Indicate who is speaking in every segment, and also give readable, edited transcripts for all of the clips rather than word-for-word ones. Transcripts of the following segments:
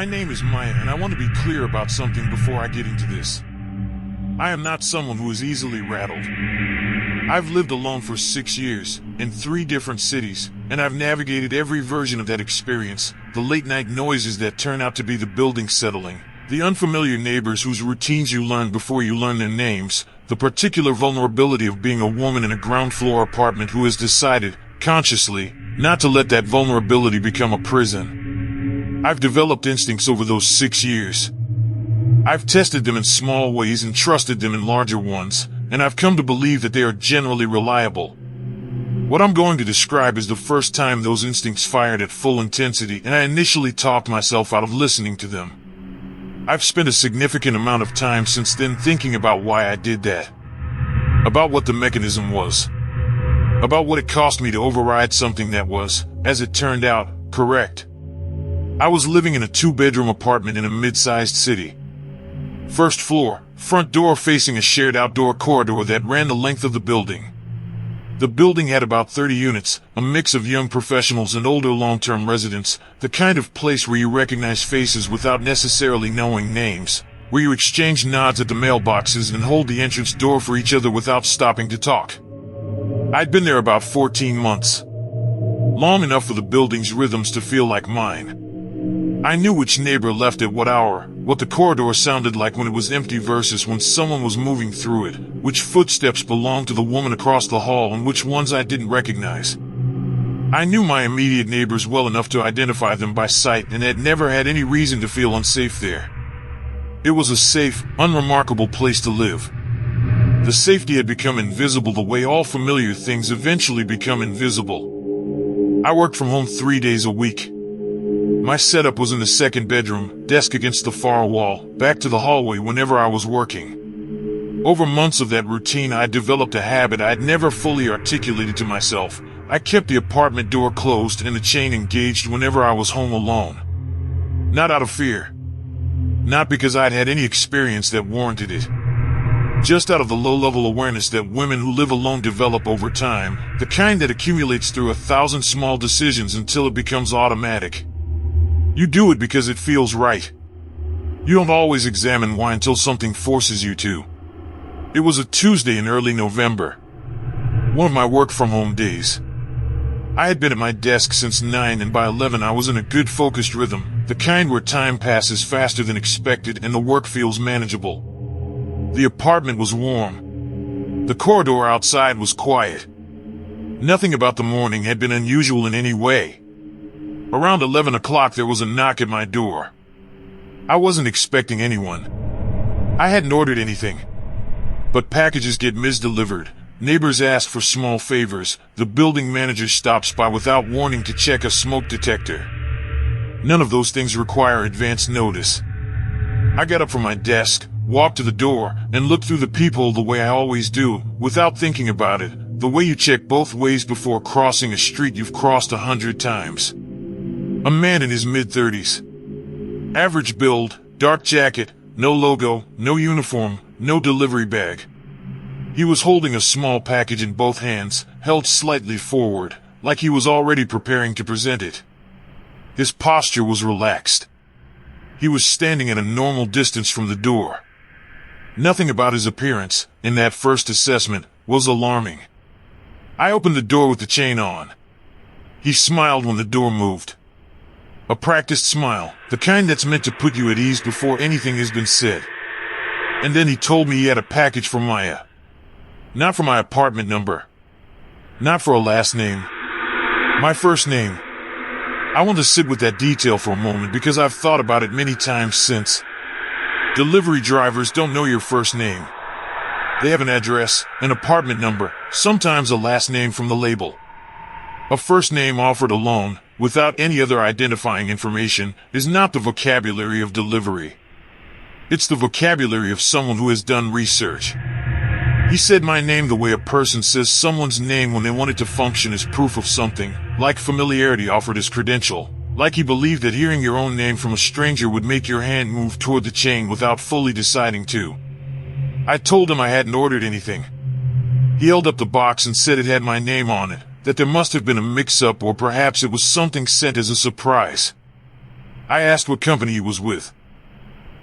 Speaker 1: My name is Maya, and I want to be clear about something before I get into this. I am not someone who is easily rattled. I've lived alone for 6 years, in 3 different cities, and I've navigated every version of that experience, the late-night noises that turn out to be the building settling, the unfamiliar neighbors whose routines you learn before you learn their names, the particular vulnerability of being a woman in a ground-floor apartment who has decided, consciously, not to let that vulnerability become a prison. I've developed instincts over those 6 years. I've tested them in small ways and trusted them in larger ones, and I've come to believe that they are generally reliable. What I'm going to describe is the first time those instincts fired at full intensity, and I initially talked myself out of listening to them. I've spent a significant amount of time since then thinking about why I did that. About what the mechanism was. About what it cost me to override something that was, as it turned out, correct. I was living in a 2-bedroom apartment in a mid-sized city. First floor, front door facing a shared outdoor corridor that ran the length of the building. The building had about 30 units, a mix of young professionals and older long-term residents, the kind of place where you recognize faces without necessarily knowing names, where you exchange nods at the mailboxes and hold the entrance door for each other without stopping to talk. I'd been there about 14 months. Long enough for the building's rhythms to feel like mine. I knew which neighbor left at what hour, what the corridor sounded like when it was empty versus when someone was moving through it, which footsteps belonged to the woman across the hall and which ones I didn't recognize. I knew my immediate neighbors well enough to identify them by sight and had never had any reason to feel unsafe there. It was a safe, unremarkable place to live. The safety had become invisible the way all familiar things eventually become invisible. I worked from home 3 days a week. My setup was in the second bedroom, desk against the far wall, back to the hallway whenever I was working. Over months of that routine, I developed a habit I'd never fully articulated to myself. I kept the apartment door closed and the chain engaged whenever I was home alone. Not out of fear. Not because I'd had any experience that warranted it. Just out of the low-level awareness that women who live alone develop over time, the kind that accumulates through 1,000 small decisions until it becomes automatic. You do it because it feels right. You don't always examine why until something forces you to. It was a Tuesday in early November. One of my work-from-home days. I had been at my desk since 9 and by 11 I was in a good focused rhythm, the kind where time passes faster than expected and the work feels manageable. The apartment was warm. The corridor outside was quiet. Nothing about the morning had been unusual in any way. Around 11 o'clock there was a knock at my door. I wasn't expecting anyone. I hadn't ordered anything. But packages get misdelivered, neighbors ask for small favors, the building manager stops by without warning to check a smoke detector. None of those things require advance notice. I got up from my desk, walked to the door, and looked through the peephole the way I always do, without thinking about it, the way you check both ways before crossing a street you've crossed 100 times. A man in his mid-30s. Average build, dark jacket, no logo, no uniform, no delivery bag. He was holding a small package in both hands, held slightly forward, like he was already preparing to present it. His posture was relaxed. He was standing at a normal distance from the door. Nothing about his appearance, in that first assessment, was alarming. I opened the door with the chain on. He smiled when the door moved. A practiced smile, the kind that's meant to put you at ease before anything has been said. And then he told me he had a package for Maya. Not for my apartment number. Not for a last name. My first name. I want to sit with that detail for a moment because I've thought about it many times since. Delivery drivers don't know your first name. They have an address, an apartment number, sometimes a last name from the label. A first name offered alone, without any other identifying information, is not the vocabulary of delivery. It's the vocabulary of someone who has done research. He said my name the way a person says someone's name when they want it to function as proof of something, like familiarity offered as credential, like he believed that hearing your own name from a stranger would make your hand move toward the chain without fully deciding to. I told him I hadn't ordered anything. He held up the box and said it had my name on it, that there must have been a mix-up or perhaps it was something sent as a surprise. I asked what company he was with.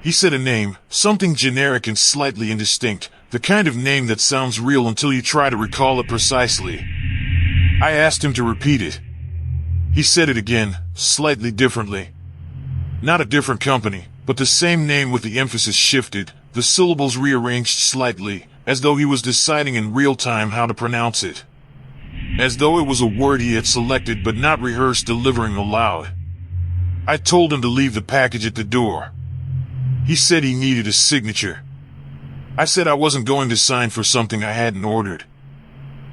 Speaker 1: He said a name, something generic and slightly indistinct, the kind of name that sounds real until you try to recall it precisely. I asked him to repeat it. He said it again, slightly differently. Not a different company, but the same name with the emphasis shifted, the syllables rearranged slightly, as though he was deciding in real time how to pronounce it. As though it was a word he had selected but not rehearsed delivering aloud. I told him to leave the package at the door. He said he needed a signature. I said I wasn't going to sign for something I hadn't ordered.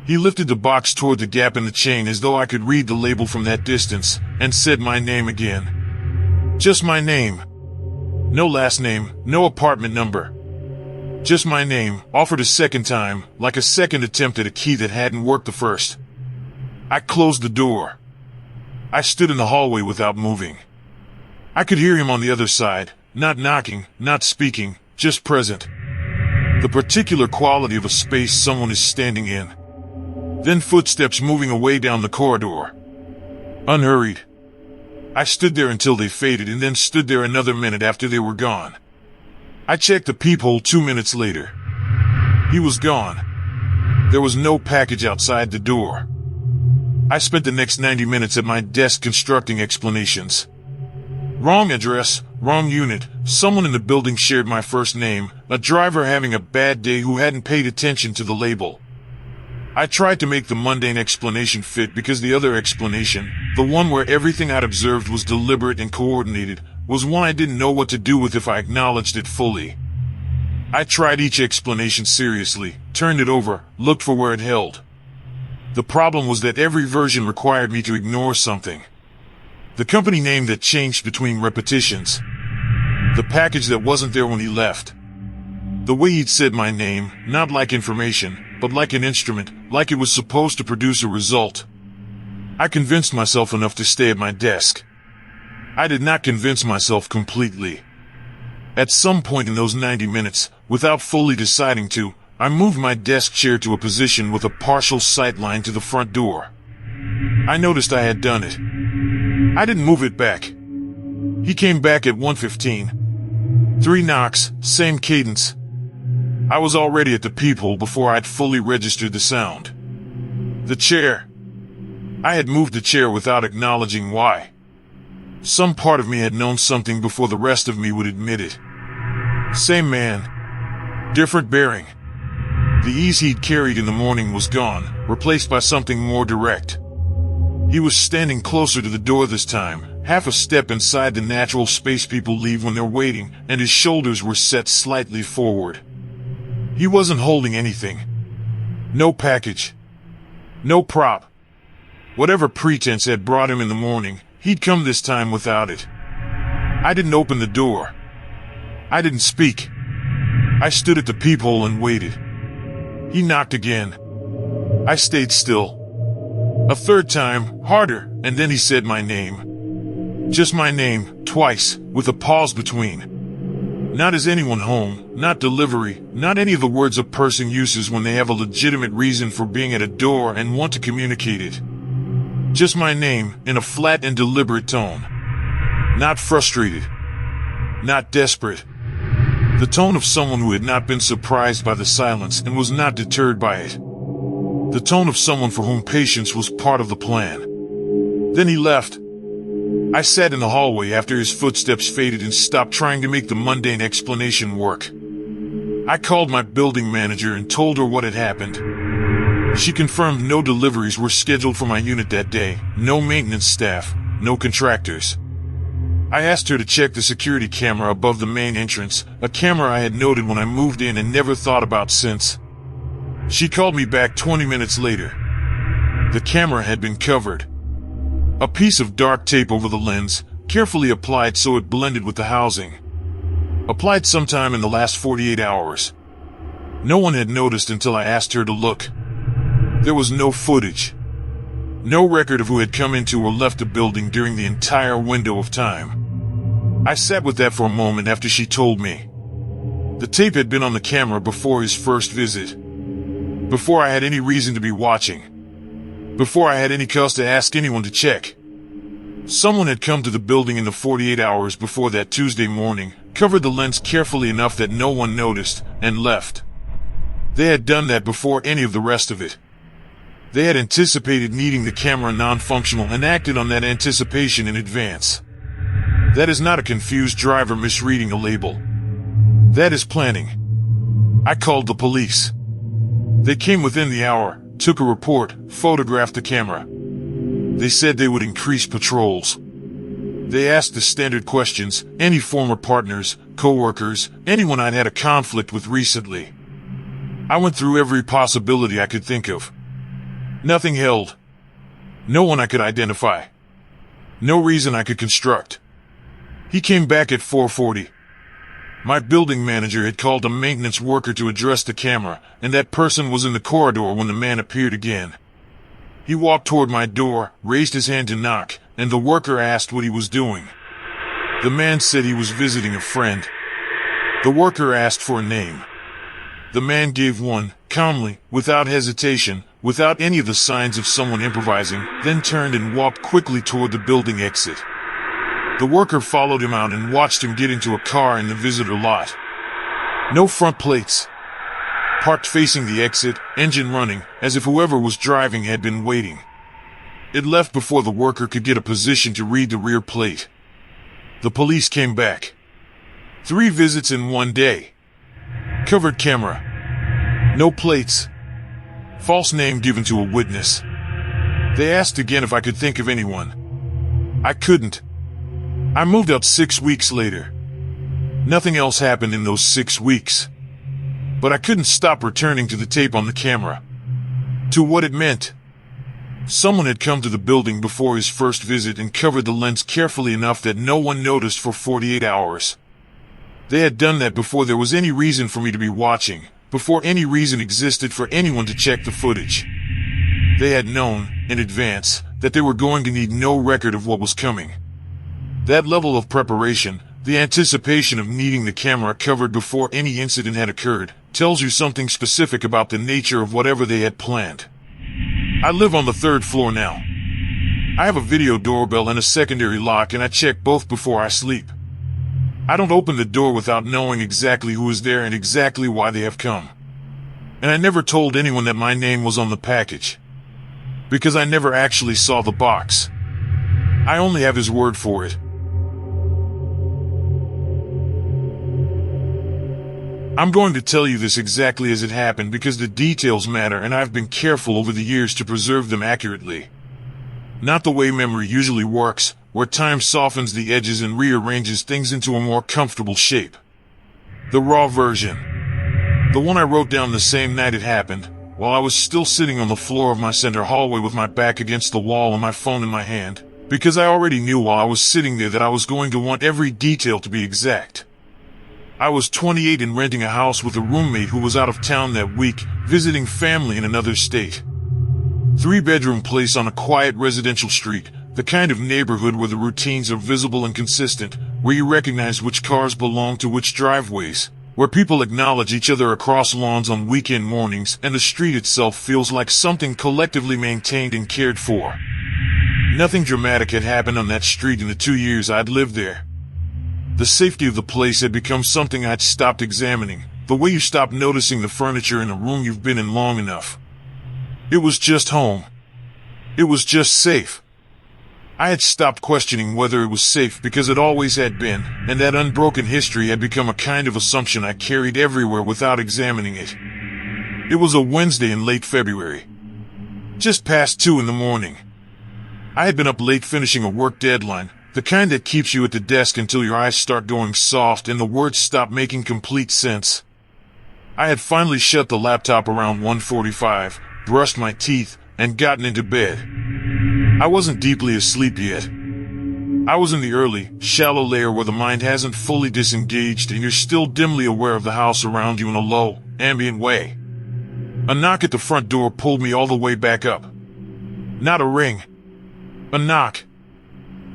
Speaker 1: He lifted the box toward the gap in the chain as though I could read the label from that distance, and said my name again. Just my name. No last name, no apartment number. Just my name, offered a second time, like a second attempt at a key that hadn't worked the first. I closed the door. I stood in the hallway without moving. I could hear him on the other side, not knocking, not speaking, just present. The particular quality of a space someone is standing in. Then footsteps moving away down the corridor. Unhurried. I stood there until they faded and then stood there another minute after they were gone. I checked the peephole 2 minutes later. He was gone. There was no package outside the door. I spent the next 90 minutes at my desk constructing explanations. Wrong address, wrong unit, someone in the building shared my first name, a driver having a bad day who hadn't paid attention to the label. I tried to make the mundane explanation fit because the other explanation, the one where everything I'd observed was deliberate and coordinated, was one I didn't know what to do with if I acknowledged it fully. I tried each explanation seriously, turned it over, looked for where it held. The problem was that every version required me to ignore something. The company name that changed between repetitions. The package that wasn't there when he left. The way he'd said my name, not like information, but like an instrument, like it was supposed to produce a result. I convinced myself enough to stay at my desk. I did not convince myself completely. At some point in those 90 minutes, without fully deciding to, I moved my desk chair to a position with a partial sight line to the front door. I noticed I had done it. I didn't move it back. He came back at 1:15. 3 knocks, same cadence. I was already at the peephole before I'd fully registered the sound. The chair. I had moved the chair without acknowledging why. Some part of me had known something before the rest of me would admit it. Same man. Different bearing. The ease he'd carried in the morning was gone, replaced by something more direct. He was standing closer to the door this time, half a step inside the natural space people leave when they're waiting, and his shoulders were set slightly forward. He wasn't holding anything. No package. No prop. Whatever pretense had brought him in the morning, he'd come this time without it. I didn't open the door. I didn't speak. I stood at the peephole and waited. He knocked again. I stayed still. A third time, harder, and then he said my name. Just my name, twice, with a pause between. Not is anyone home, not delivery, not any of the words a person uses when they have a legitimate reason for being at a door and want to communicate it. Just my name, in a flat and deliberate tone. Not frustrated. Not desperate. The tone of someone who had not been surprised by the silence and was not deterred by it. The tone of someone for whom patience was part of the plan. Then he left. I sat in the hallway after his footsteps faded and stopped trying to make the mundane explanation work. I called my building manager and told her what had happened. She confirmed no deliveries were scheduled for my unit that day, no maintenance staff, no contractors. I asked her to check the security camera above the main entrance, a camera I had noted when I moved in and never thought about since. She called me back 20 minutes later. The camera had been covered. A piece of dark tape over the lens, carefully applied so it blended with the housing. Applied sometime in the last 48 hours. No one had noticed until I asked her to look. There was no footage. No record of who had come into or left the building during the entire window of time. I sat with that for a moment after she told me. The tape had been on the camera before his first visit. Before I had any reason to be watching. Before I had any cause to ask anyone to check. Someone had come to the building in the 48 hours before that Tuesday morning, covered the lens carefully enough that no one noticed, and left. They had done that before any of the rest of it. They had anticipated needing the camera non-functional and acted on that anticipation in advance. That is not a confused driver misreading a label. That is planning. I called the police. They came within the hour, took a report, photographed the camera. They said they would increase patrols. They asked the standard questions: any former partners, co-workers, anyone I'd had a conflict with recently. I went through every possibility I could think of. Nothing held. No one I could identify. No reason I could construct. He came back at 4:40. My building manager had called a maintenance worker to address the camera, and that person was in the corridor when the man appeared again. He walked toward my door, raised his hand to knock, and the worker asked what he was doing. The man said he was visiting a friend. The worker asked for a name. The man gave one, calmly, without hesitation, without any of the signs of someone improvising, then turned and walked quickly toward the building exit. The worker followed him out and watched him get into a car in the visitor lot. No front plates. Parked facing the exit, engine running, as if whoever was driving had been waiting. It left before the worker could get a position to read the rear plate. The police came back. 3 visits in one day. Covered camera. No plates. False name given to a witness. They asked again if I could think of anyone. I couldn't. I moved out 6 weeks later. Nothing else happened in those 6 weeks. But I couldn't stop returning to the tape on the camera. To what it meant. Someone had come to the building before his first visit and covered the lens carefully enough that no one noticed for 48 hours. They had done that before there was any reason for me to be watching, before any reason existed for anyone to check the footage. They had known, in advance, that they were going to need no record of what was coming. That level of preparation, the anticipation of needing the camera covered before any incident had occurred, tells you something specific about the nature of whatever they had planned. I live on the 3rd floor now. I have a video doorbell and a secondary lock, and I check both before I sleep. I don't open the door without knowing exactly who is there and exactly why they have come. And I never told anyone that my name was on the package. Because I never actually saw the box. I only have his word for it. I'm going to tell you this exactly as it happened because the details matter, and I've been careful over the years to preserve them accurately. Not the way memory usually works, where time softens the edges and rearranges things into a more comfortable shape. The raw version. The one I wrote down the same night it happened, while I was still sitting on the floor of my center hallway with my back against the wall and my phone in my hand, because I already knew while I was sitting there that I was going to want every detail to be exact. I was 28 and renting a house with a roommate who was out of town that week, visiting family in another state. 3-bedroom place on a quiet residential street, the kind of neighborhood where the routines are visible and consistent, where you recognize which cars belong to which driveways, where people acknowledge each other across lawns on weekend mornings, and the street itself feels like something collectively maintained and cared for. Nothing dramatic had happened on that street in the 2 years I'd lived there. The safety of the place had become something I'd stopped examining, the way you stop noticing the furniture in a room you've been in long enough. It was just home. It was just safe. I had stopped questioning whether it was safe because it always had been, and that unbroken history had become a kind of assumption I carried everywhere without examining it. It was a Wednesday in late February. Just past 2 in the morning. I had been up late finishing a work deadline, the kind that keeps you at the desk until your eyes start going soft and the words stop making complete sense. I had finally shut the laptop around 1:45, brushed my teeth, and gotten into bed. I wasn't deeply asleep yet. I was in the early, shallow layer where the mind hasn't fully disengaged and you're still dimly aware of the house around you in a low, ambient way. A knock at the front door pulled me all the way back up. Not a ring. A knock.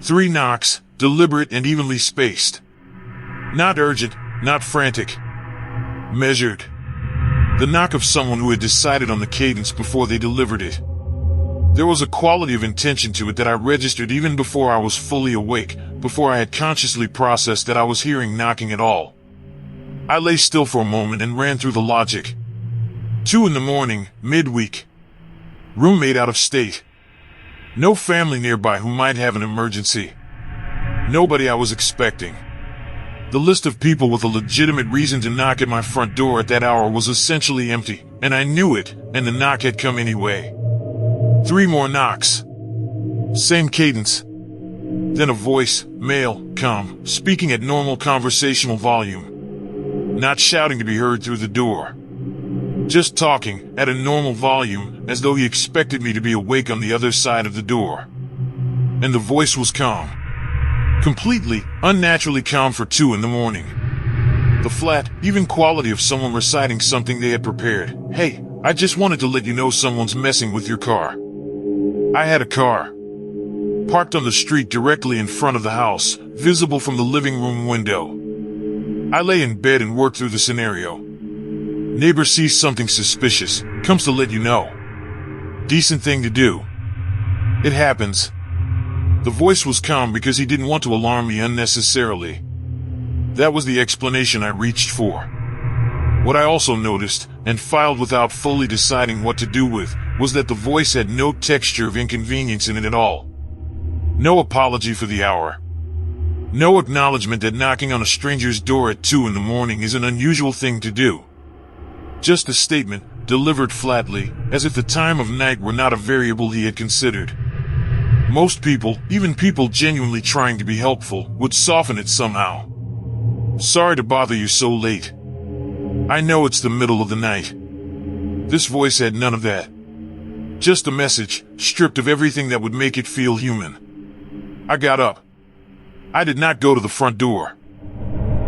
Speaker 1: 3 knocks, deliberate and evenly spaced. Not urgent, not frantic. Measured. The knock of someone who had decided on the cadence before they delivered it. There was a quality of intention to it that I registered even before I was fully awake, before I had consciously processed that I was hearing knocking at all. I lay still for a moment and ran through the logic. 2 in the morning, midweek. Roommate out of state. No family nearby who might have an emergency. Nobody I was expecting. The list of people with a legitimate reason to knock at my front door at that hour was essentially empty, and I knew it, and the knock had come anyway. 3 more knocks. Same cadence. Then a voice, male, calm, speaking at normal conversational volume. Not shouting to be heard through the door. Just talking, at a normal volume, as though he expected me to be awake on the other side of the door. And the voice was calm. Completely, unnaturally calm for 2 in the morning. The flat, even quality of someone reciting something they had prepared. Hey, I just wanted to let you know someone's messing with your car. I had a car. Parked on the street directly in front of the house, visible from the living room window. I lay in bed and worked through the scenario. Neighbor sees something suspicious, comes to let you know. Decent thing to do. It happens. The voice was calm because he didn't want to alarm me unnecessarily. That was the explanation I reached for. What I also noticed, and filed without fully deciding what to do with, was that the voice had no texture of inconvenience in it at all. No apology for the hour. No acknowledgement that knocking on a stranger's door at 2 in the morning is an unusual thing to do. Just a statement, delivered flatly, as if the time of night were not a variable he had considered. Most people, even people genuinely trying to be helpful, would soften it somehow. Sorry to bother you so late. I know it's the middle of the night. This voice had none of that. Just a message, stripped of everything that would make it feel human. I got up. I did not go to the front door.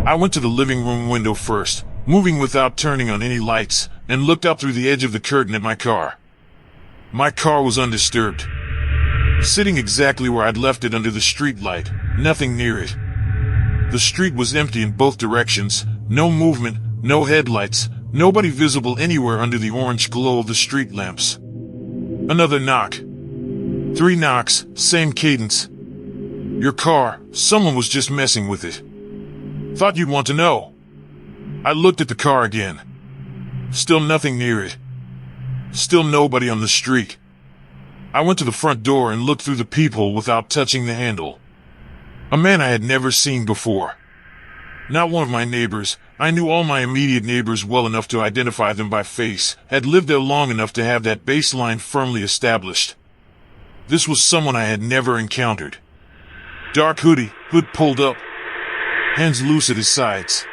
Speaker 1: I went to the living room window first, moving without turning on any lights, and looked out through the edge of the curtain at my car. My car was undisturbed. Sitting exactly where I'd left it under the street light, nothing near it. The street was empty in both directions, no movement, no headlights, nobody visible anywhere under the orange glow of the street lamps. Another knock. 3 knocks, same cadence. Your car, someone was just messing with it. Thought you'd want to know. I looked at the car again. Still nothing near it. Still nobody on the street. I went to the front door and looked through the peephole without touching the handle. A man I had never seen before. Not one of my neighbors. I knew all my immediate neighbors well enough to identify them by face, had lived there long enough to have that baseline firmly established. This was someone I had never encountered. Dark hoodie, hood pulled up, hands loose at his sides.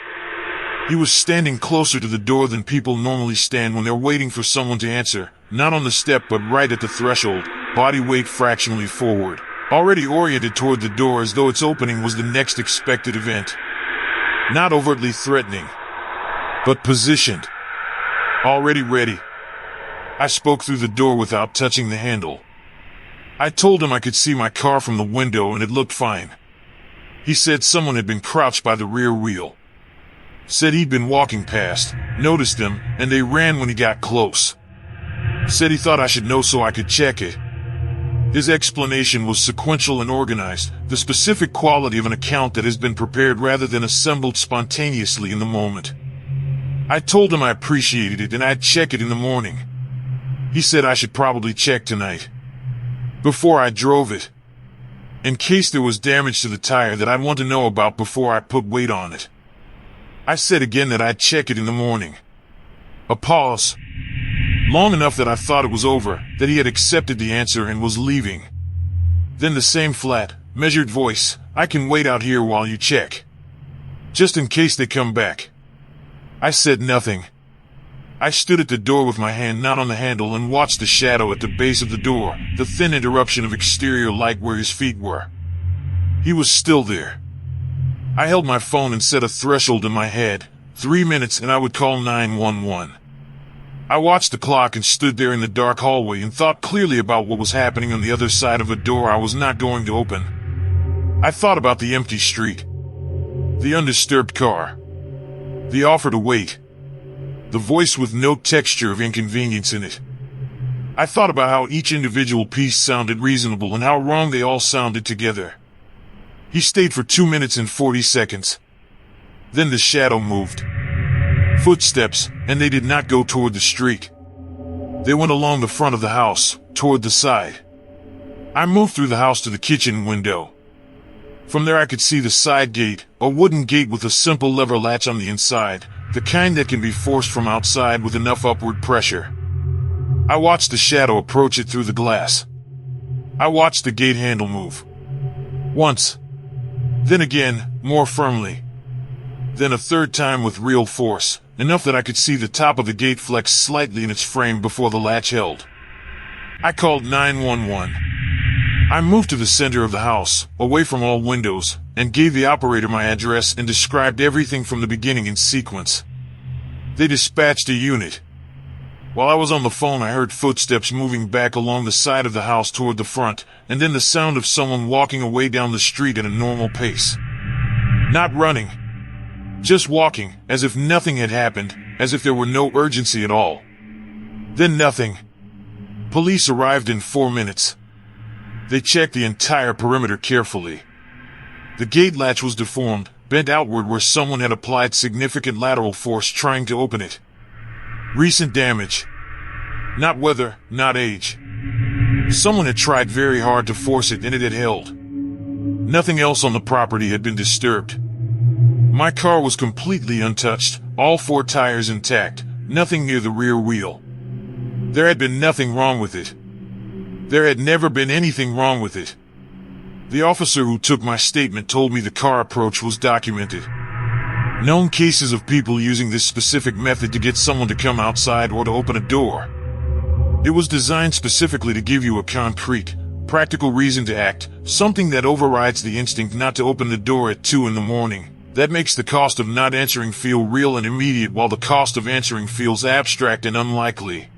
Speaker 1: He was standing closer to the door than people normally stand when they're waiting for someone to answer, not on the step but right at the threshold, body weight fractionally forward, already oriented toward the door as though its opening was the next expected event. Not overtly threatening, but positioned, already ready. I spoke through the door without touching the handle. I told him I could see my car from the window and it looked fine. He said someone had been crouched by the rear wheel. Said he'd been walking past, noticed them, and they ran when he got close. Said he thought I should know so I could check it. His explanation was sequential and organized, the specific quality of an account that has been prepared rather than assembled spontaneously in the moment. I told him I appreciated it and I'd check it in the morning. He said I should probably check tonight. Before I drove it. In case there was damage to the tire that I'd want to know about before I put weight on it. I said again that I'd check it in the morning. A pause. Long enough that I thought it was over, that he had accepted the answer and was leaving. Then the same flat, measured voice, I can wait out here while you check. Just in case they come back. I said nothing. I stood at the door with my hand not on the handle and watched the shadow at the base of the door, the thin interruption of exterior light where his feet were. He was still there. I held my phone and set a threshold in my head, 3 minutes and I would call 911. I watched the clock and stood there in the dark hallway and thought clearly about what was happening on the other side of a door I was not going to open. I thought about the empty street, the undisturbed car, the offer to wait, the voice with no texture of inconvenience in it. I thought about how each individual piece sounded reasonable and how wrong they all sounded together. He stayed for 2 minutes and 40 seconds. Then the shadow moved. Footsteps, and they did not go toward the street. They went along the front of the house, toward the side. I moved through the house to the kitchen window. From there I could see the side gate, a wooden gate with a simple lever latch on the inside, the kind that can be forced from outside with enough upward pressure. I watched the shadow approach it through the glass. I watched the gate handle move. Once. Then again, more firmly. Then a third time with real force, enough that I could see the top of the gate flex slightly in its frame before the latch held. I called 911. I moved to the center of the house, away from all windows, and gave the operator my address and described everything from the beginning in sequence. They dispatched a unit. While I was on the phone, I heard footsteps moving back along the side of the house toward the front, and then the sound of someone walking away down the street at a normal pace. Not running. Just walking, as if nothing had happened, as if there were no urgency at all. Then nothing. Police arrived in 4 minutes. They checked the entire perimeter carefully. The gate latch was deformed, bent outward where someone had applied significant lateral force trying to open it. Recent damage. Not weather, not age. Someone had tried very hard to force it and it had held. Nothing else on the property had been disturbed. My car was completely untouched, all 4 tires intact, nothing near the rear wheel. There had been nothing wrong with it. There had never been anything wrong with it. The officer who took my statement told me the car approach was documented. Known cases of people using this specific method to get someone to come outside or to open a door. It was designed specifically to give you a concrete, practical reason to act, something that overrides the instinct not to open the door at 2 in the morning. That makes the cost of not answering feel real and immediate while the cost of answering feels abstract and unlikely.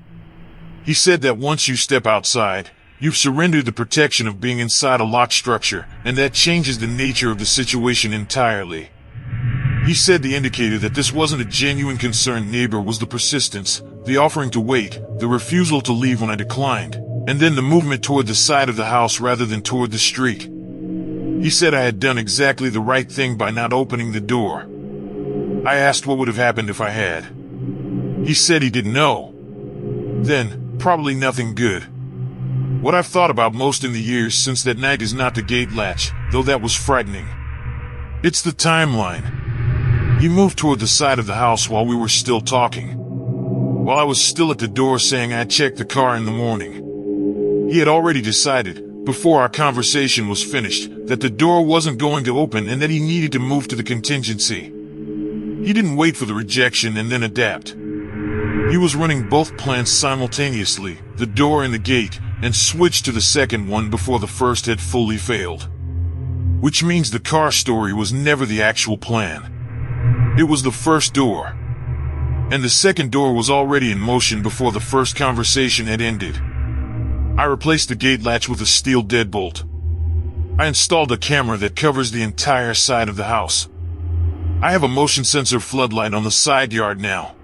Speaker 1: He said that once you step outside, you've surrendered the protection of being inside a locked structure, and that changes the nature of the situation entirely. He said the indicator that this wasn't a genuine concerned neighbor was the persistence, the offering to wait, the refusal to leave when I declined, and then the movement toward the side of the house rather than toward the street. He said I had done exactly the right thing by not opening the door. I asked what would have happened if I had. He said he didn't know. Then, probably nothing good. What I've thought about most in the years since that night is not the gate latch, though that was frightening. It's the timeline. He moved toward the side of the house while we were still talking. While I was still at the door saying I'd check the car in the morning. He had already decided, before our conversation was finished, that the door wasn't going to open and that he needed to move to the contingency. He didn't wait for the rejection and then adapt. He was running both plans simultaneously, the door and the gate, and switched to the second one before the first had fully failed. Which means the car story was never the actual plan. It was the first door. And the second door was already in motion before the first conversation had ended. I replaced the gate latch with a steel deadbolt. I installed a camera that covers the entire side of the house. I have a motion sensor floodlight on the side yard now.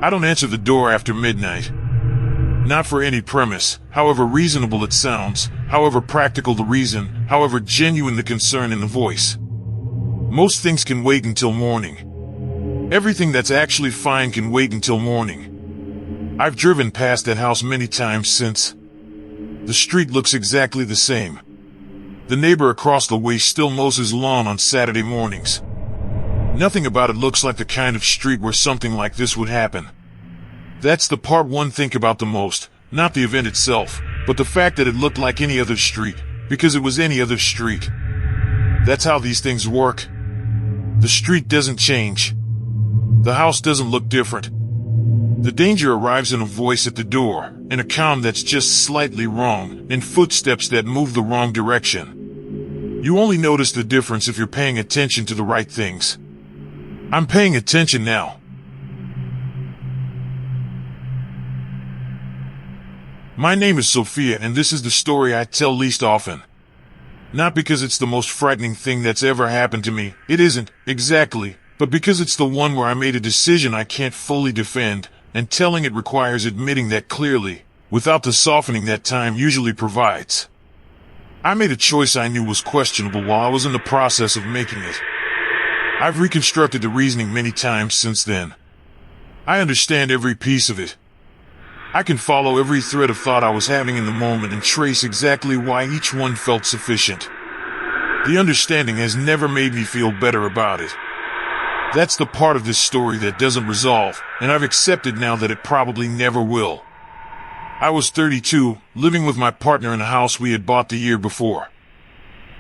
Speaker 1: I don't answer the door after midnight. Not for any premise, however reasonable it sounds, however practical the reason, however genuine the concern in the voice. Most things can wait until morning. Everything that's actually fine can wait until morning. I've driven past that house many times since. The street looks exactly the same. The neighbor across the way still mows his lawn on Saturday mornings. Nothing about it looks like the kind of street where something like this would happen. That's the part one think about the most, not the event itself, but the fact that it looked like any other street, because it was any other street. That's how these things work. The street doesn't change. The house doesn't look different. The danger arrives in a voice at the door, in a calm that's just slightly wrong, in footsteps that move the wrong direction. You only notice the difference if you're paying attention to the right things. I'm paying attention now. My name is Sophia, and this is the story I tell least often. Not because it's the most frightening thing that's ever happened to me, it isn't, exactly, but because it's the one where I made a decision I can't fully defend, and telling it requires admitting that clearly, without the softening that time usually provides. I made a choice I knew was questionable while I was in the process of making it. I've reconstructed the reasoning many times since then. I understand every piece of it. I can follow every thread of thought I was having in the moment and trace exactly why each one felt sufficient. The understanding has never made me feel better about it. That's the part of this story that doesn't resolve, and I've accepted now that it probably never will. I was 32, living with my partner in a house we had bought the year before.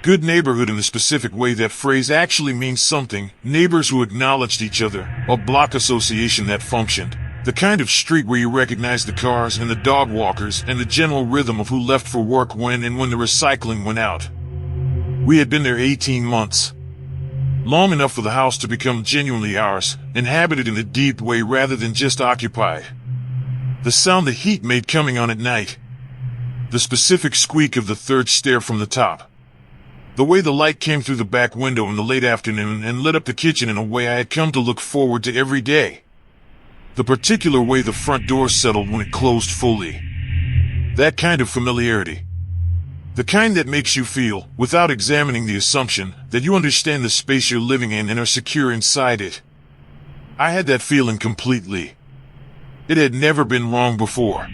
Speaker 1: Good neighborhood in the specific way that phrase actually means something, neighbors who acknowledged each other, a block association that functioned. The kind of street where you recognize the cars and the dog walkers and the general rhythm of who left for work when and when the recycling went out. We had been there 18 months. Long enough for the house to become genuinely ours, inhabited in a deep way rather than just occupied. The sound the heat made coming on at night. The specific squeak of the third stair from the top. The way the light came through the back window in the late afternoon and lit up the kitchen in a way I had come to look forward to every day. The particular way the front door settled when it closed fully. That kind of familiarity. The kind that makes you feel, without examining the assumption, that you understand the space you're living in and are secure inside it. I had that feeling completely. It had never been wrong before.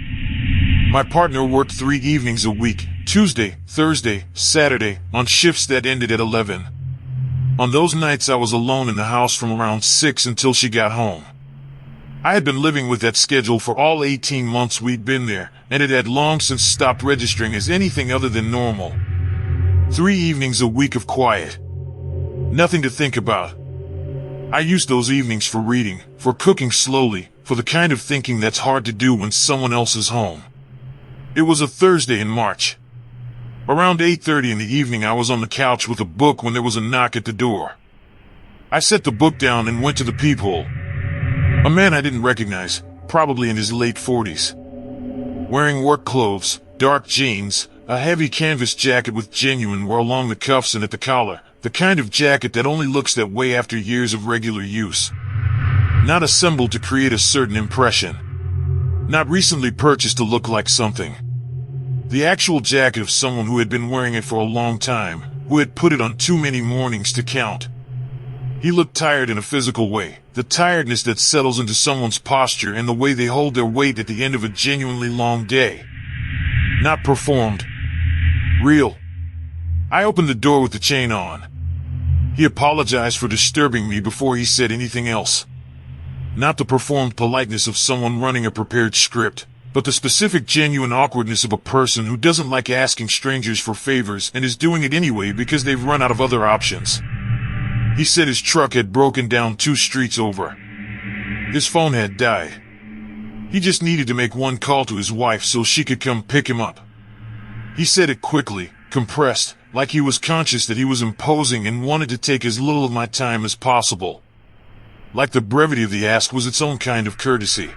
Speaker 1: My partner worked 3 evenings a week, Tuesday, Thursday, Saturday, on shifts that ended at 11. On those nights I was alone in the house from around 6 until she got home. I had been living with that schedule for all 18 months we'd been there, and it had long since stopped registering as anything other than normal. 3 evenings a week of quiet. Nothing to think about. I used those evenings for reading, for cooking slowly, for the kind of thinking that's hard to do when someone else is home. It was a Thursday in March. Around 8:30 in the evening I was on the couch with a book when there was a knock at the door. I set the book down and went to the peephole. A man I didn't recognize, probably in his late 40s. Wearing work clothes, dark jeans, a heavy canvas jacket with genuine wear along the cuffs and at the collar, the kind of jacket that only looks that way after years of regular use. Not assembled to create a certain impression. Not recently purchased to look like something. The actual jacket of someone who had been wearing it for a long time, who had put it on too many mornings to count. He looked tired in a physical way, the tiredness that settles into someone's posture and the way they hold their weight at the end of a genuinely long day. Not performed. Real. I opened the door with the chain on. He apologized for disturbing me before he said anything else. Not the performed politeness of someone running a prepared script, but the specific genuine awkwardness of a person who doesn't like asking strangers for favors and is doing it anyway because they've run out of other options. He said his truck had broken down 2 streets over. His phone had died. He just needed to make one call to his wife so she could come pick him up. He said it quickly, compressed, like he was conscious that he was imposing and wanted to take as little of my time as possible. Like the brevity of the ask was its own kind of courtesy.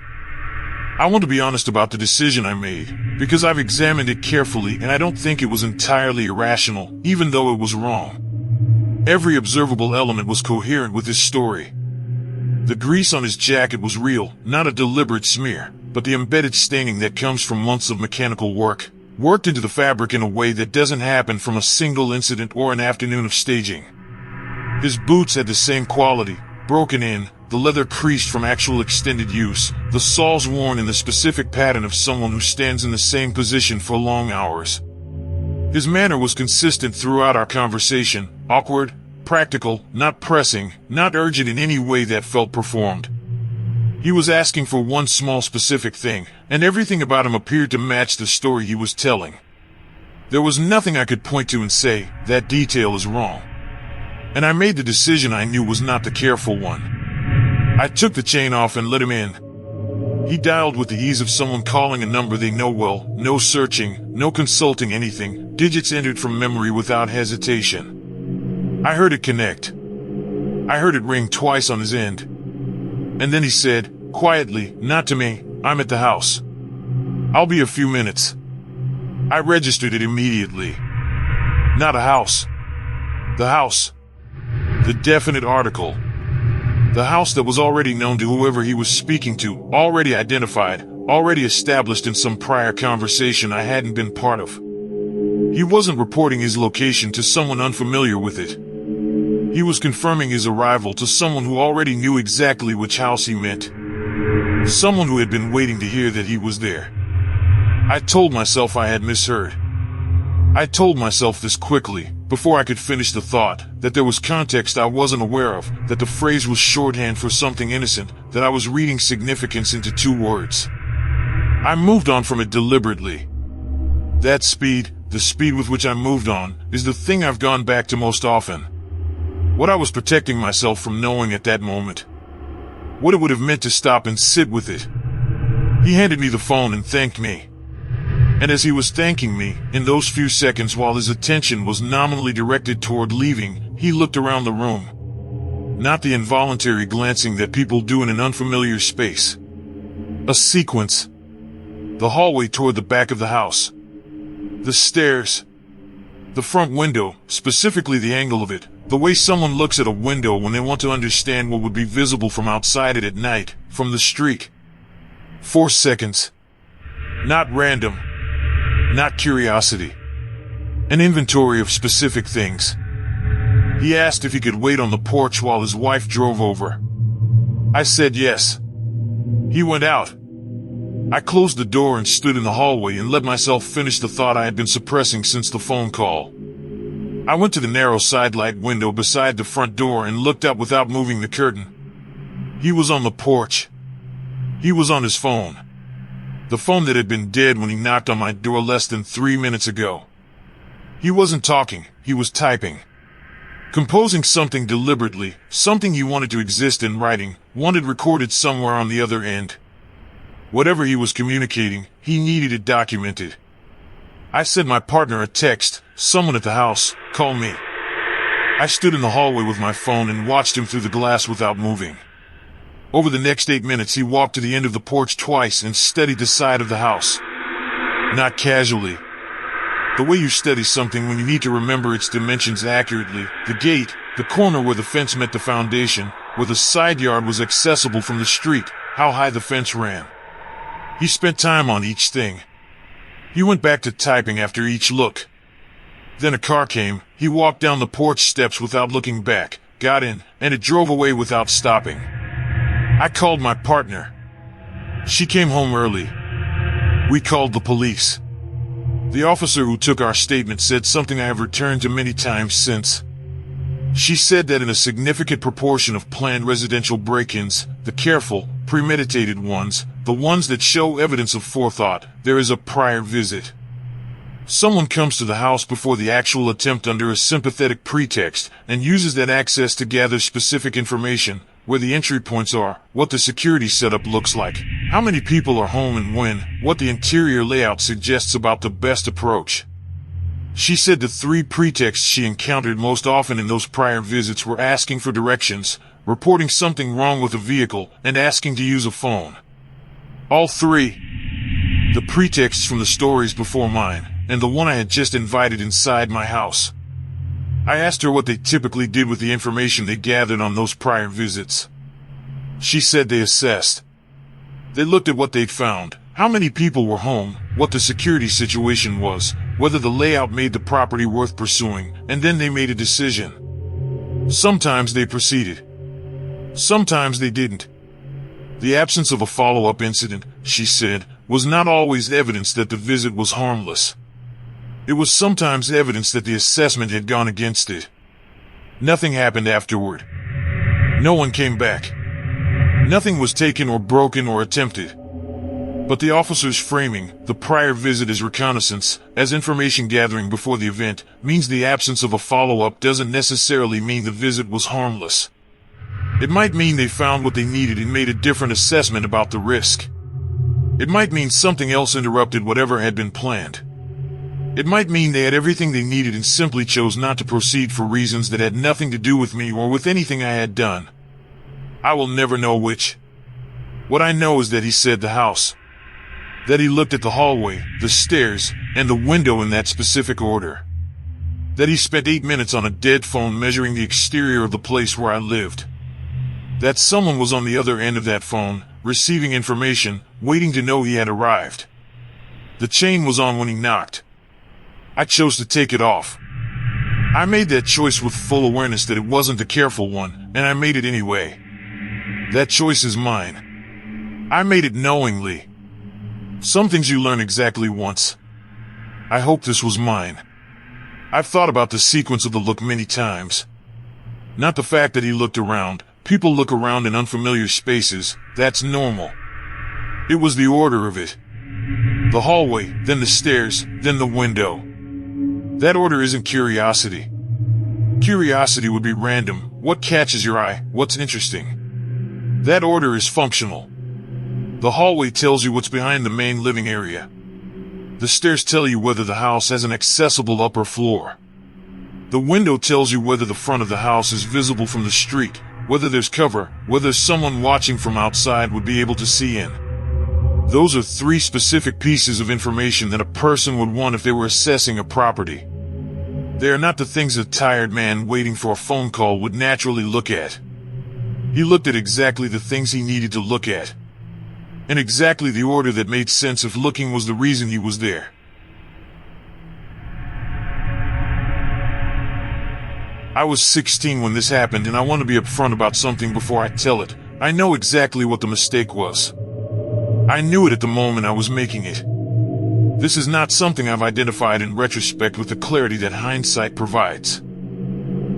Speaker 1: I want to be honest about the decision I made, because I've examined it carefully and I don't think it was entirely irrational, even though it was wrong. Every observable element was coherent with his story. The grease on his jacket was real, not a deliberate smear, but the embedded staining that comes from months of mechanical work, worked into the fabric in a way that doesn't happen from a single incident or an afternoon of staging. His boots had the same quality, broken in, the leather creased from actual extended use, the soles worn in the specific pattern of someone who stands in the same position for long hours. His manner was consistent throughout our conversation, awkward, practical, not pressing, not urgent in any way that felt performed. He was asking for one small specific thing, and everything about him appeared to match the story he was telling. There was nothing I could point to and say, that detail is wrong. And I made the decision I knew was not the careful one. I took the chain off and let him in. He dialed with the ease of someone calling a number they know well, no searching, no consulting anything, digits entered from memory without hesitation. I heard it connect. I heard it ring twice on his end. And then he said, quietly, not to me, I'm at the house. I'll be a few minutes. I registered it immediately. Not a house. The house. The definite article. The house that was already known to whoever he was speaking to, already identified, already established in some prior conversation I hadn't been part of. He wasn't reporting his location to someone unfamiliar with it. He was confirming his arrival to someone who already knew exactly which house he meant. Someone who had been waiting to hear that he was there. I told myself I had misheard. I told myself this quickly, before I could finish the thought, that there was context I wasn't aware of, that the phrase was shorthand for something innocent, that I was reading significance into 2 words. I moved on from it deliberately. That speed, the speed with which I moved on, is the thing I've gone back to most often. What I was protecting myself from knowing at that moment. What it would have meant to stop and sit with it. He handed me the phone and thanked me. And as he was thanking me, in those few seconds while his attention was nominally directed toward leaving, he looked around the room. Not the involuntary glancing that people do in an unfamiliar space. A sequence. The hallway toward the back of the house. The stairs. The front window, specifically the angle of it. The way someone looks at a window when they want to understand what would be visible from outside it at night, from the street. 4 seconds. Not random. Not curiosity. An inventory of specific things. He asked if he could wait on the porch while his wife drove over. I said yes. He went out. I closed the door and stood in the hallway and let myself finish the thought I had been suppressing since the phone call. I went to the narrow sidelight window beside the front door and looked up without moving the curtain. He was on the porch. He was on his phone. The phone that had been dead when he knocked on my door less than 3 minutes ago. He wasn't talking, he was typing. Composing something deliberately, something he wanted to exist in writing, wanted recorded somewhere on the other end. Whatever he was communicating, he needed it documented. I sent my partner a text, "Someone at the house, call me." I stood in the hallway with my phone and watched him through the glass without moving. Over the next 8 minutes he walked to the end of the porch twice and studied the side of the house. Not casually. The way you study something when you need to remember its dimensions accurately, the gate, the corner where the fence met the foundation, where the side yard was accessible from the street, how high the fence ran. He spent time on each thing. He went back to typing after each look. Then a car came, he walked down the porch steps without looking back, got in, and it drove away without stopping. I called my partner. She came home early. We called the police. The officer who took our statement said something I have returned to many times since. She said that in a significant proportion of planned residential break-ins, the careful, premeditated ones, the ones that show evidence of forethought, there is a prior visit. Someone comes to the house before the actual attempt under a sympathetic pretext, and uses that access to gather specific information, where the entry points are, what the security setup looks like, how many people are home and when, what the interior layout suggests about the best approach. She said the 3 pretexts she encountered most often in those prior visits were asking for directions, reporting something wrong with a vehicle, and asking to use a phone. All 3. The pretexts from the stories before mine, and the one I had just invited inside my house. I asked her what they typically did with the information they gathered on those prior visits. She said they assessed. They looked at what they'd found, how many people were home, what the security situation was, whether the layout made the property worth pursuing, and then they made a decision. Sometimes they proceeded. Sometimes they didn't. The absence of a follow-up incident, she said, was not always evidence that the visit was harmless. It was sometimes evidence that the assessment had gone against it. Nothing happened afterward. No one came back. Nothing was taken or broken or attempted. But the officer's framing, the prior visit as reconnaissance, as information gathering before the event, means the absence of a follow-up doesn't necessarily mean the visit was harmless. It might mean they found what they needed and made a different assessment about the risk. It might mean something else interrupted whatever had been planned. It might mean they had everything they needed and simply chose not to proceed for reasons that had nothing to do with me or with anything I had done. I will never know which. What I know is that he said the house. That he looked at the hallway, the stairs, and the window in that specific order. That he spent 8 minutes on a dead phone measuring the exterior of the place where I lived. That someone was on the other end of that phone, receiving information, waiting to know he had arrived. The chain was on when he knocked. I chose to take it off. I made that choice with full awareness that it wasn't a careful one, and I made it anyway. That choice is mine. I made it knowingly. Some things you learn exactly once. I hope this was mine. I've thought about the sequence of the look many times. Not the fact that he looked around. People look around in unfamiliar spaces. That's normal. It was the order of it. The hallway, then the stairs, then the window. That order isn't curiosity. Curiosity would be random. What catches your eye? What's interesting? That order is functional. The hallway tells you what's behind the main living area. The stairs tell you whether the house has an accessible upper floor. The window tells you whether the front of the house is visible from the street, whether there's cover, whether someone watching from outside would be able to see in. Those are three specific pieces of information that a person would want if they were assessing a property. They are not the things a tired man waiting for a phone call would naturally look at. He looked at exactly the things he needed to look at. In exactly the order that made sense if looking was the reason he was there. I was 16 when this happened, and I want to be upfront about something before I tell it. I know exactly what the mistake was. I knew it at the moment I was making it. This is not something I've identified in retrospect with the clarity that hindsight provides.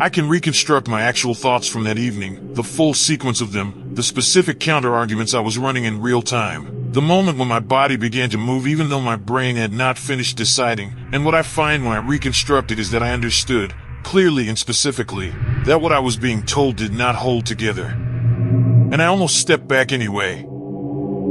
Speaker 1: I can reconstruct my actual thoughts from that evening, the full sequence of them, the specific counter-arguments I was running in real time, the moment when my body began to move even though my brain had not finished deciding, and what I find when I reconstruct it is that I understood, clearly and specifically, that what I was being told did not hold together. And I almost stepped back anyway.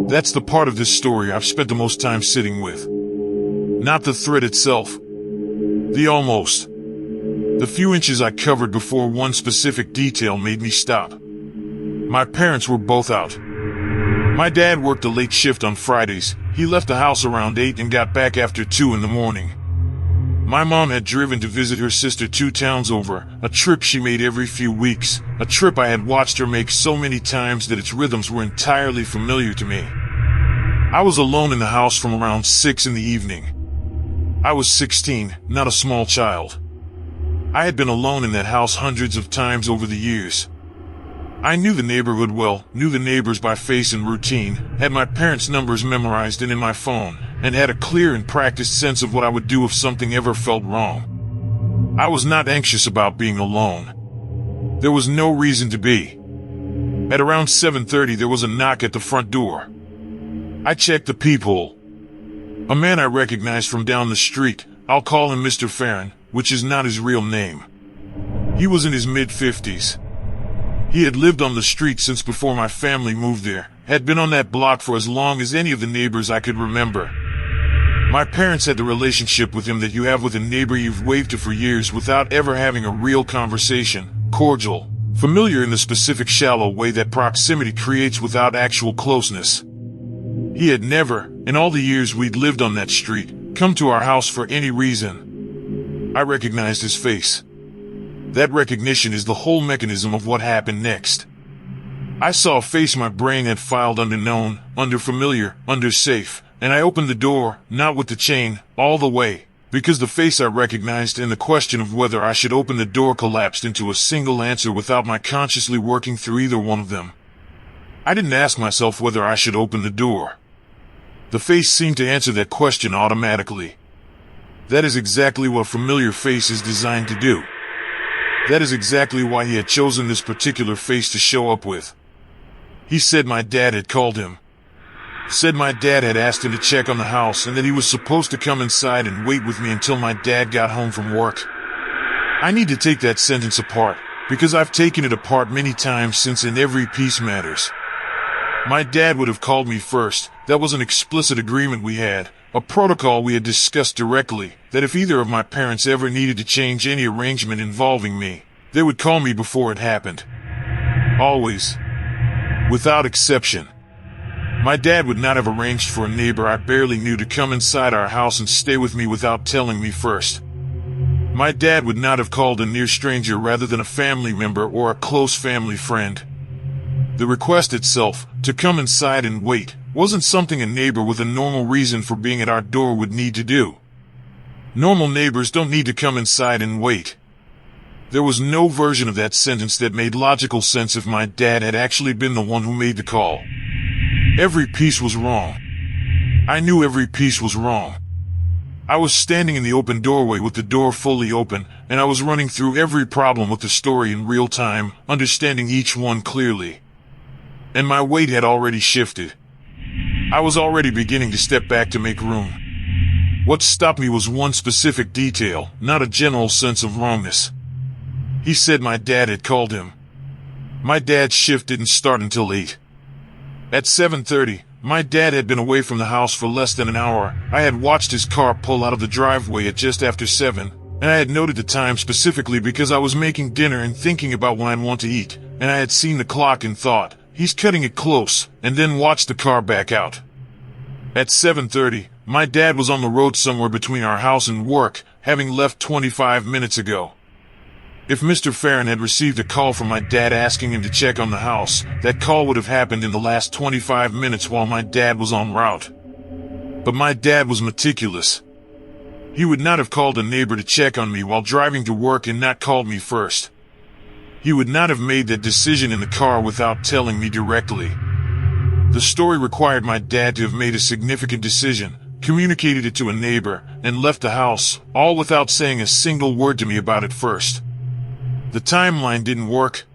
Speaker 1: That's the part of this story I've spent the most time sitting with. Not the thread itself. The almost. The few inches I covered before one specific detail made me stop. My parents were both out. My dad worked a late shift on Fridays. He left the house around 8 and got back after 2 in the morning. My mom had driven to visit her sister 2 towns over, a trip she made every few weeks, a trip I had watched her make so many times that its rhythms were entirely familiar to me. I was alone in the house from around 6 in the evening. I was 16, not a small child. I had been alone in that house hundreds of times over the years. I knew the neighborhood well, knew the neighbors by face and routine, had my parents' numbers memorized and in my phone, and had a clear and practiced sense of what I would do if something ever felt wrong. I was not anxious about being alone. There was no reason to be. At around 7:30 there was a knock at the front door. I checked the peephole. A man I recognized from down the street, I'll call him Mr. Farron, which is not his real name. He was in his mid-50s. He had lived on the street since before my family moved there, had been on that block for as long as any of the neighbors I could remember. My parents had the relationship with him that you have with a neighbor you've waved to for years without ever having a real conversation, cordial, familiar in the specific shallow way that proximity creates without actual closeness. He had never, in all the years we'd lived on that street, come to our house for any reason. I recognized his face. That recognition is the whole mechanism of what happened next. I saw a face my brain had filed under known, under familiar, under safe, and I opened the door, not with the chain, all the way, because the face I recognized and the question of whether I should open the door collapsed into a single answer without my consciously working through either one of them. I didn't ask myself whether I should open the door. The face seemed to answer that question automatically. That is exactly what a familiar face is designed to do. That is exactly why he had chosen this particular face to show up with. He said my dad had called him. Said my dad had asked him to check on the house and that he was supposed to come inside and wait with me until my dad got home from work. I need to take that sentence apart, because I've taken it apart many times since and every piece matters. My dad would have called me first. That was an explicit agreement we had, a protocol we had discussed directly, that if either of my parents ever needed to change any arrangement involving me, they would call me before it happened. Always. Without exception. My dad would not have arranged for a neighbor I barely knew to come inside our house and stay with me without telling me first. My dad would not have called a near stranger rather than a family member or a close family friend. The request itself, to come inside and wait, wasn't something a neighbor with a normal reason for being at our door would need to do. Normal neighbors don't need to come inside and wait. There was no version of that sentence that made logical sense if my dad had actually been the one who made the call. Every piece was wrong. I knew every piece was wrong. I was standing in the open doorway with the door fully open, and I was running through every problem with the story in real time, understanding each one clearly. And my weight had already shifted. I was already beginning to step back to make room. What stopped me was one specific detail, not a general sense of wrongness. He said my dad had called him. My dad's shift didn't start until 8. At 7:30, my dad had been away from the house for less than an hour. I had watched his car pull out of the driveway at just after 7, and I had noted the time specifically because I was making dinner and thinking about when I'd want to eat, and I had seen the clock and thought, he's cutting it close, and then watched the car back out. At 7:30, my dad was on the road somewhere between our house and work, having left 25 minutes ago. If Mr. Farron had received a call from my dad asking him to check on the house, that call would have happened in the last 25 minutes while my dad was en route. But my dad was meticulous. He would not have called a neighbor to check on me while driving to work and not called me first. He would not have made that decision in the car without telling me directly. The story required my dad to have made a significant decision, communicated it to a neighbor, and left the house, all without saying a single word to me about it first. The timeline didn't work.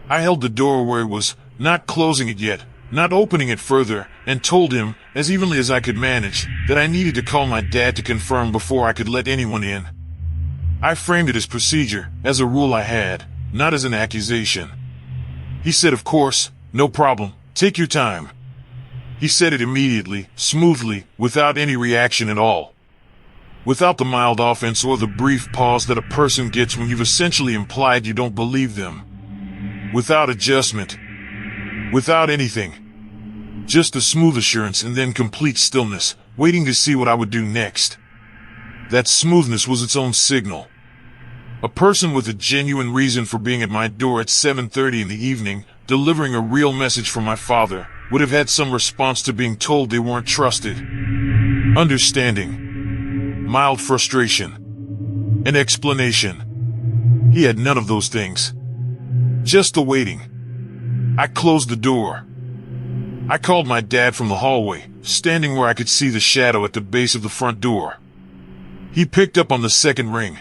Speaker 1: I held the door where it was, not closing it yet, not opening it further, and told him, as evenly as I could manage, that I needed to call my dad to confirm before I could let anyone in. I framed it as procedure, as a rule I had, not as an accusation. He said, of course, no problem, take your time. He said it immediately, smoothly, without any reaction at all. Without the mild offense or the brief pause that a person gets when you've essentially implied you don't believe them. Without adjustment. Without anything. Just a smooth assurance and then complete stillness, waiting to see what I would do next. That smoothness was its own signal. A person with a genuine reason for being at my door at 7:30 in the evening, delivering a real message from my father, would have had some response to being told they weren't trusted. Understanding. Mild frustration. An explanation. He had none of those things. Just the waiting. I closed the door. I called my dad from the hallway, standing where I could see the shadow at the base of the front door. He picked up on the second ring.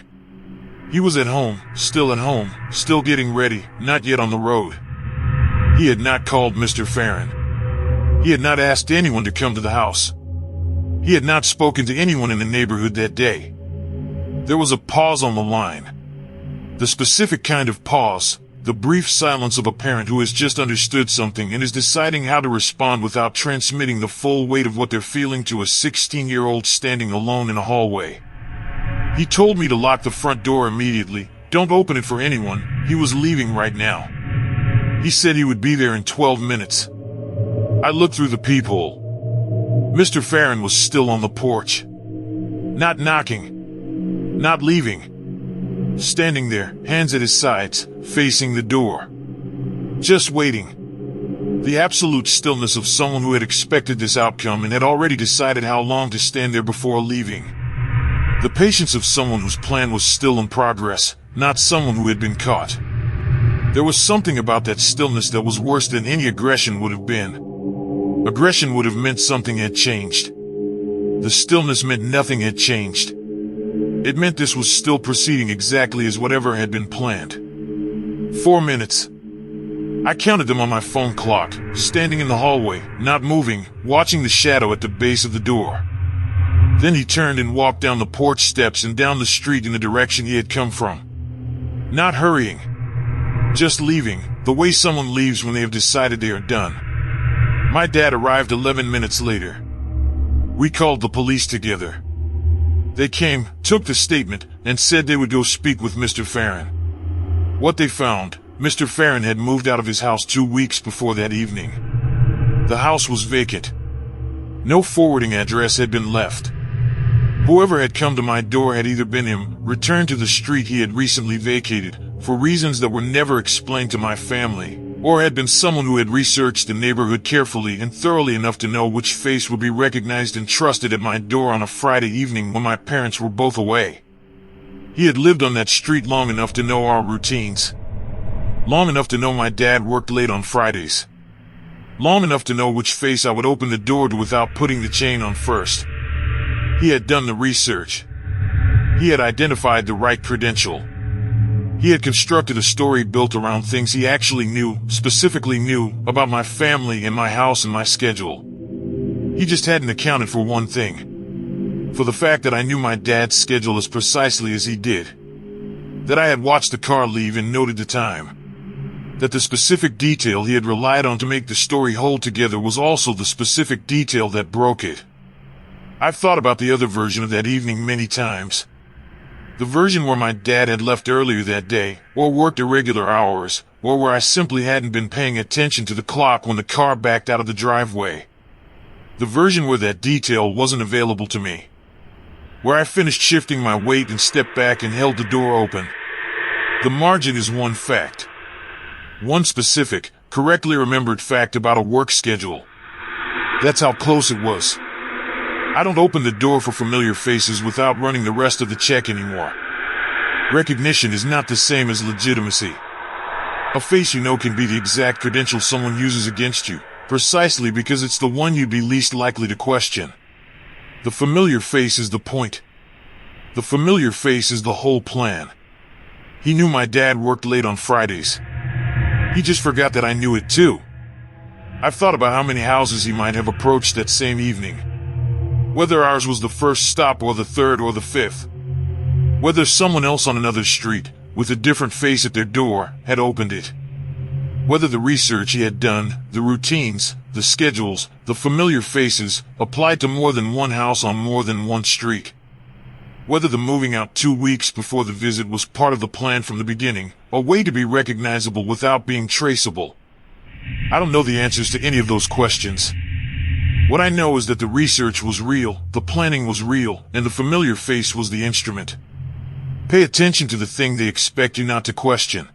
Speaker 1: He was at home, still getting ready, not yet on the road. He had not called Mr. Farron. He had not asked anyone to come to the house. He had not spoken to anyone in the neighborhood that day. There was a pause on the line. The specific kind of pause, the brief silence of a parent who has just understood something and is deciding how to respond without transmitting the full weight of what they're feeling to a 16-year-old standing alone in a hallway. He told me to lock the front door immediately, don't open it for anyone, he was leaving right now. He said he would be there in 12 minutes. I looked through the peephole. Mr. Farron was still on the porch. Not knocking. Not leaving. Standing there, hands at his sides, facing the door. Just waiting. The absolute stillness of someone who had expected this outcome and had already decided how long to stand there before leaving. The patience of someone whose plan was still in progress, not someone who had been caught. There was something about that stillness that was worse than any aggression would have been. Aggression would have meant something had changed. The stillness meant nothing had changed. It meant this was still proceeding exactly as whatever had been planned. 4 minutes. I counted them on my phone clock, standing in the hallway, not moving, watching the shadow at the base of the door. Then he turned and walked down the porch steps and down the street in the direction he had come from. Not hurrying. Just leaving, the way someone leaves when they have decided they are done. My dad arrived 11 minutes later. We called the police together. They came, took the statement, and said they would go speak with Mr. Farron. What they found, Mr. Farron had moved out of his house 2 weeks before that evening. The house was vacant. No forwarding address had been left. Whoever had come to my door had either been him, returned to the street he had recently vacated, for reasons that were never explained to my family, or had been someone who had researched the neighborhood carefully and thoroughly enough to know which face would be recognized and trusted at my door on a Friday evening when my parents were both away. He had lived on that street long enough to know our routines. Long enough to know my dad worked late on Fridays. Long enough to know which face I would open the door to without putting the chain on first. He had done the research. He had identified the right credential. He had constructed a story built around things he actually knew, specifically knew, about my family and my house and my schedule. He just hadn't accounted for one thing. For the fact that I knew my dad's schedule as precisely as he did. That I had watched the car leave and noted the time. That the specific detail he had relied on to make the story hold together was also the specific detail that broke it. I've thought about the other version of that evening many times. The version where my dad had left earlier that day, or worked irregular hours, or where I simply hadn't been paying attention to the clock when the car backed out of the driveway. The version where that detail wasn't available to me. Where I finished shifting my weight and stepped back and held the door open. The margin is one fact. One specific, correctly remembered fact about a work schedule. That's how close it was. I don't open the door for familiar faces without running the rest of the check anymore. Recognition is not the same as legitimacy. A face you know can be the exact credential someone uses against you, precisely because it's the one you'd be least likely to question. The familiar face is the point. The familiar face is the whole plan. He knew my dad worked late on Fridays. He just forgot that I knew it too. I've thought about how many houses he might have approached that same evening. Whether ours was the first stop or the third or the fifth. Whether someone else on another street, with a different face at their door, had opened it. Whether the research he had done, the routines, the schedules, the familiar faces, applied to more than one house on more than one street. Whether the moving out 2 weeks before the visit was part of the plan from the beginning, a way to be recognizable without being traceable. I don't know the answers to any of those questions. What I know is that the research was real, the planning was real, and the familiar face was the instrument. Pay attention to the thing they expect you not to question.